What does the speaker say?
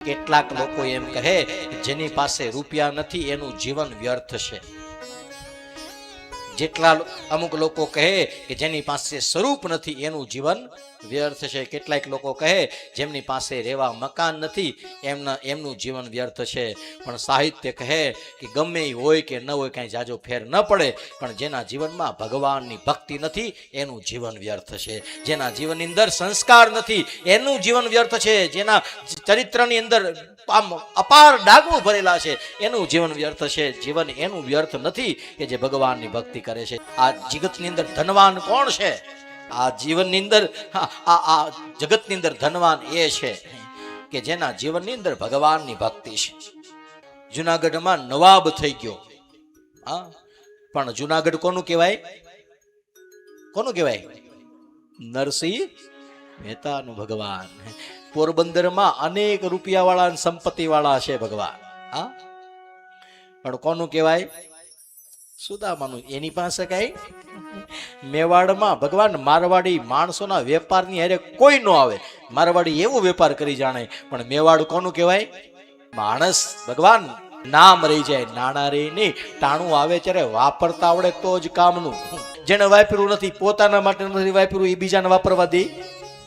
કેટલાક લોકો એમ કહે જેની પાસે રૂપિયા નથી એનું જીવન વ્યર્થ છે. જેટલા અમુક લોકો કહે કે જેની પાસે સ્વરૂપ નથી એનું જીવન વ્યર્થ છે. કેટલાક લોકો કહે જેમની પાસે રહેવા મકાન નથી એમનું જીવન વ્યર્થ છે. પણ સાહિત્ય કહે કે ગમે એ હોય કે ન હોય કાંઈ જાજો ફેર ન પડે, પણ જેના જીવનમાં ભગવાનની ભક્તિ નથી એનું જીવન વ્યર્થ છે. જેના જીવનની અંદર સંસ્કાર નથી એનું જીવન વ્યર્થ છે. જેના ચરિત્રની અંદર આમ અપાર ડાગું ભરેલા છે એનું જીવન વ્યર્થ છે. જીવન એનું વ્યર્થ નથી કે જે ભગવાનની ભક્તિ કરે છે. આ જગતની અંદર ધનવાન કોણ છે? આ જીવનની અંદર આ જગતની અંદર ધનવાન એ છે કે જેના જીવનની અંદર ભગવાનની ભક્તિ છે. જુનાગઢમાં નવાબ થઈ ગયો. હા, પણ જુનાગઢ કોનું કહેવાય? કોનું કહેવાય? નરસિંહ મહેતાનું ભગવાન. પોરબંદરમાં અનેક રૂપિયા વાળા સંપત્તિ વાળા છે ભગવાન. હા, પણ કોનું કહેવાય? સુદામાનું. એની પાસે કઈ મેવાડમાં ભગવાન મારવાડી માણસોના વેપારની હારે કોઈ ન આવે. મારવાડી એવો વેપાર કરી જાણે, પણ મેવાડ કોનું કહેવાય? માણસ. ભગવાન નામ રહી જાય, નાણા રહી નહીં. ટાણું આવે ત્યારે વાપરતા આવડે તો જ કામનું. જેને વાપર્યું નથી, પોતાના માટે નથી વાપર્યું, એ બીજાને વાપરવા દે.